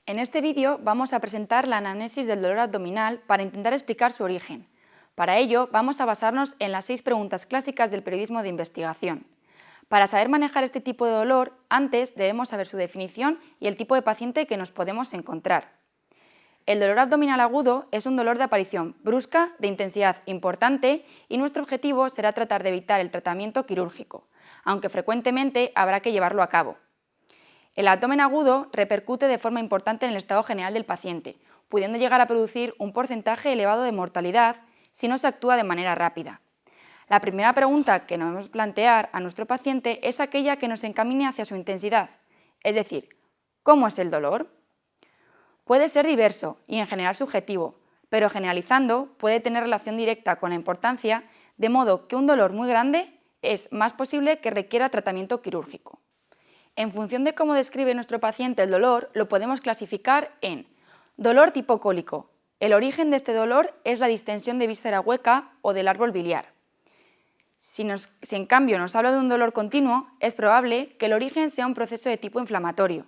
En este vídeo vamos a presentar la anamnesis del dolor abdominal para intentar explicar su origen. Para ello vamos a basarnos en las 6 preguntas clásicas del periodismo de investigación. Para saber manejar este tipo de dolor, antes debemos saber su definición y el tipo de paciente que nos podemos encontrar. El dolor abdominal agudo es un dolor de aparición brusca, de intensidad importante, y nuestro objetivo será tratar de evitar el tratamiento quirúrgico, aunque frecuentemente habrá que llevarlo a cabo. El abdomen agudo repercute de forma importante en el estado general del paciente, pudiendo llegar a producir un porcentaje elevado de mortalidad si no se actúa de manera rápida. La primera pregunta que nos debemos plantear a nuestro paciente es aquella que nos encamine hacia su intensidad, es decir, ¿cómo es el dolor? Puede ser diverso y en general subjetivo, pero generalizando puede tener relación directa con la importancia, de modo que un dolor muy grande es más posible que requiera tratamiento quirúrgico. En función de cómo describe nuestro paciente el dolor, lo podemos clasificar en dolor tipo cólico. El origen de este dolor es la distensión de víscera hueca o del árbol biliar. Si en cambio nos habla de un dolor continuo, es probable que el origen sea un proceso de tipo inflamatorio.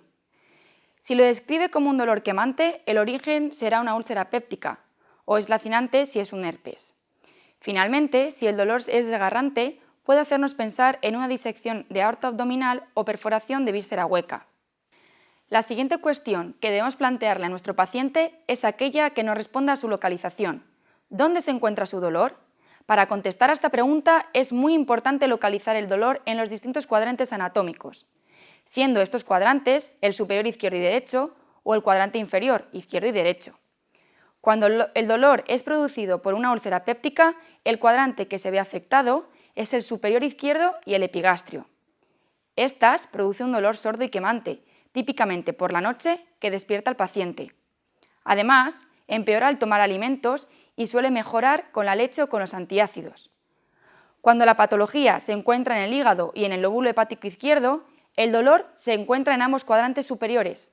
Si lo describe como un dolor quemante, el origen será una úlcera péptica, o es lacinante si es un herpes. Finalmente, si el dolor es desgarrante, puede hacernos pensar en una disección de aorta abdominal o perforación de víscera hueca. La siguiente cuestión que debemos plantearle a nuestro paciente es aquella que nos responda a su localización. ¿Dónde se encuentra su dolor? Para contestar a esta pregunta es muy importante localizar el dolor en los distintos cuadrantes anatómicos, siendo estos cuadrantes el superior izquierdo y derecho o el cuadrante inferior izquierdo y derecho. Cuando el dolor es producido por una úlcera péptica, el cuadrante que se ve afectado es el superior izquierdo y el epigastrio. Estas producen un dolor sordo y quemante, típicamente por la noche, que despierta al paciente. Además, empeora al tomar alimentos y suele mejorar con la leche o con los antiácidos. Cuando la patología se encuentra en el hígado y en el lóbulo hepático izquierdo, el dolor se encuentra en ambos cuadrantes superiores.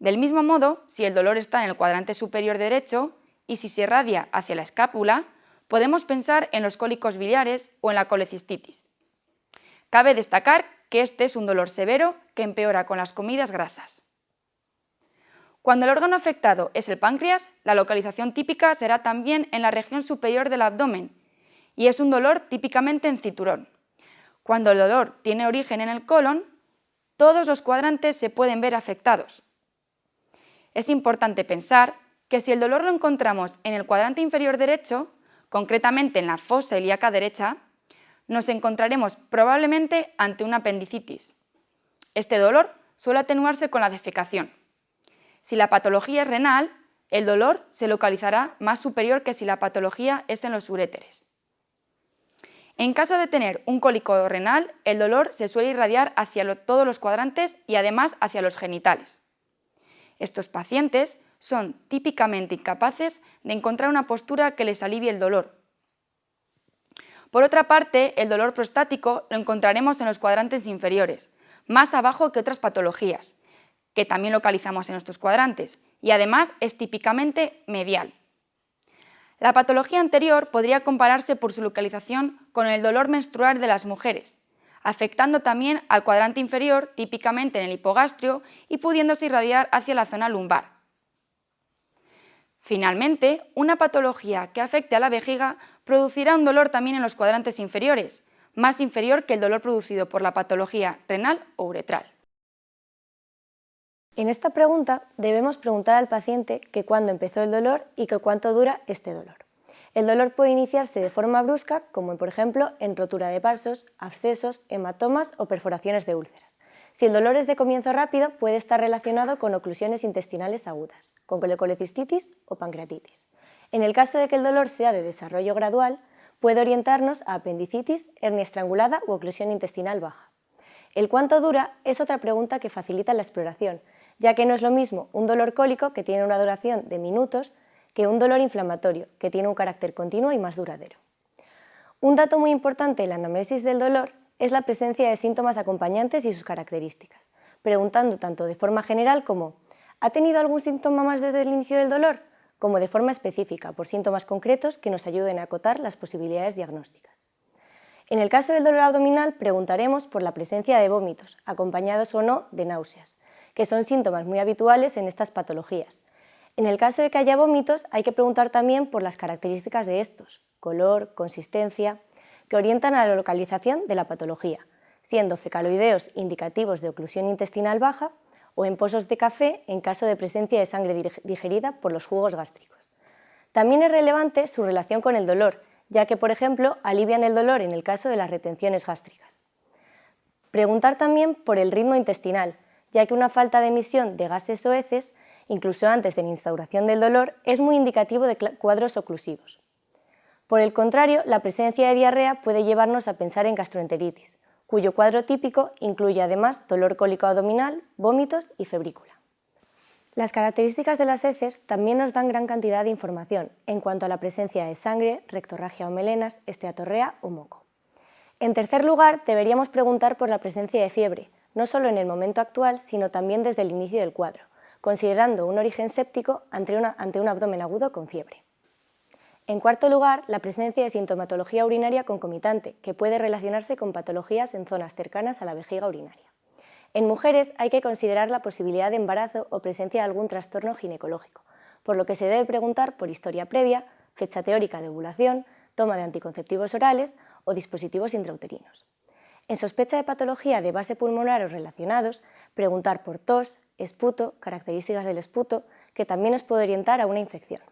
Del mismo modo, si el dolor está en el cuadrante superior derecho y si se irradia hacia la escápula, podemos pensar en los cólicos biliares o en la colecistitis. Cabe destacar que este es un dolor severo que empeora con las comidas grasas. Cuando el órgano afectado es el páncreas, la localización típica será también en la región superior del abdomen y es un dolor típicamente en cinturón. Cuando el dolor tiene origen en el colon, todos los cuadrantes se pueden ver afectados. Es importante pensar que si el dolor lo encontramos en el cuadrante inferior derecho, concretamente en la fosa ilíaca derecha, nos encontraremos probablemente ante una apendicitis. Este dolor suele atenuarse con la defecación. Si la patología es renal, el dolor se localizará más superior que si la patología es en los uréteres. En caso de tener un cólico renal, el dolor se suele irradiar hacia todos los cuadrantes y además hacia los genitales. Estos pacientes son típicamente incapaces de encontrar una postura que les alivie el dolor. Por otra parte, el dolor prostático lo encontraremos en los cuadrantes inferiores, más abajo que otras patologías, que también localizamos en estos cuadrantes, y además es típicamente medial. La patología anterior podría compararse por su localización con el dolor menstrual de las mujeres, afectando también al cuadrante inferior, típicamente en el hipogastrio, y pudiéndose irradiar hacia la zona lumbar. Finalmente, una patología que afecte a la vejiga producirá un dolor también en los cuadrantes inferiores, más inferior que el dolor producido por la patología renal o uretral. En esta pregunta debemos preguntar al paciente que cuándo empezó el dolor y que cuánto dura este dolor. El dolor puede iniciarse de forma brusca, como por ejemplo en rotura de vasos, abscesos, hematomas o perforaciones de úlceras. Si el dolor es de comienzo rápido, puede estar relacionado con oclusiones intestinales agudas, con colecistitis o pancreatitis. En el caso de que el dolor sea de desarrollo gradual, puede orientarnos a apendicitis, hernia estrangulada u oclusión intestinal baja. El cuánto dura es otra pregunta que facilita la exploración, ya que no es lo mismo un dolor cólico, que tiene una duración de minutos, que un dolor inflamatorio, que tiene un carácter continuo y más duradero. Un dato muy importante en la anamnesis del dolor es la presencia de síntomas acompañantes y sus características, preguntando tanto de forma general como ¿ha tenido algún síntoma más desde el inicio del dolor?, como de forma específica, por síntomas concretos que nos ayuden a acotar las posibilidades diagnósticas. En el caso del dolor abdominal preguntaremos por la presencia de vómitos, acompañados o no de náuseas, que son síntomas muy habituales en estas patologías. En el caso de que haya vómitos, hay que preguntar también por las características de estos, color, consistencia, que orientan a la localización de la patología, siendo fecaloideos indicativos de oclusión intestinal baja o en pozos de café en caso de presencia de sangre digerida por los jugos gástricos. También es relevante su relación con el dolor, ya que, por ejemplo, alivian el dolor en el caso de las retenciones gástricas. Preguntar también por el ritmo intestinal, ya que una falta de emisión de gases o heces, incluso antes de la instauración del dolor, es muy indicativo de cuadros oclusivos. Por el contrario, la presencia de diarrea puede llevarnos a pensar en gastroenteritis, cuyo cuadro típico incluye además dolor cólico abdominal, vómitos y febrícula. Las características de las heces también nos dan gran cantidad de información en cuanto a la presencia de sangre, rectorragia o melenas, esteatorrea o moco. En tercer lugar, deberíamos preguntar por la presencia de fiebre, no solo en el momento actual, sino también desde el inicio del cuadro, considerando un origen séptico ante un abdomen agudo con fiebre. En cuarto lugar, la presencia de sintomatología urinaria concomitante, que puede relacionarse con patologías en zonas cercanas a la vejiga urinaria. En mujeres hay que considerar la posibilidad de embarazo o presencia de algún trastorno ginecológico, por lo que se debe preguntar por historia previa, fecha teórica de ovulación, toma de anticonceptivos orales o dispositivos intrauterinos. En sospecha de patología de base pulmonar o relacionados, preguntar por tos, esputo, características del esputo, que también nos puede orientar a una infección.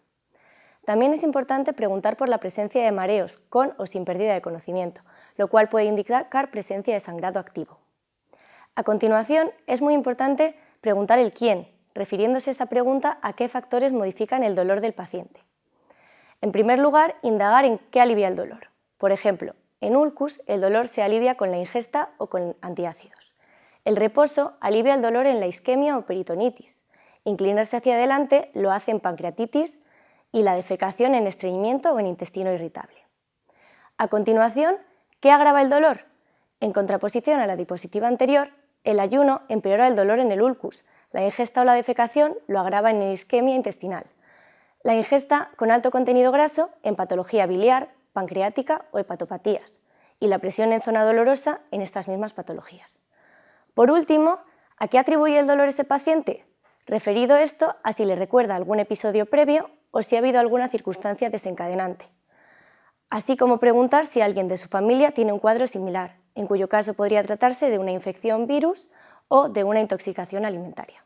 También es importante preguntar por la presencia de mareos con o sin pérdida de conocimiento, lo cual puede indicar presencia de sangrado activo. A continuación, es muy importante preguntar el quién, refiriéndose esa pregunta a qué factores modifican el dolor del paciente. En primer lugar, indagar en qué alivia el dolor. Por ejemplo, en ulcus el dolor se alivia con la ingesta o con antiácidos. El reposo alivia el dolor en la isquemia o peritonitis. Inclinarse hacia adelante lo hace en pancreatitis y la defecación en estreñimiento o en intestino irritable. A continuación, ¿qué agrava el dolor? En contraposición a la diapositiva anterior, el ayuno empeora el dolor en el ulcus, la ingesta o la defecación lo agrava en isquemia intestinal, la ingesta con alto contenido graso en patología biliar, pancreática o hepatopatías, y la presión en zona dolorosa en estas mismas patologías. Por último, ¿a qué atribuye el dolor ese paciente? Referido esto a si le recuerda algún episodio previo o si ha habido alguna circunstancia desencadenante, así como preguntar si alguien de su familia tiene un cuadro similar, en cuyo caso podría tratarse de una infección virus o de una intoxicación alimentaria.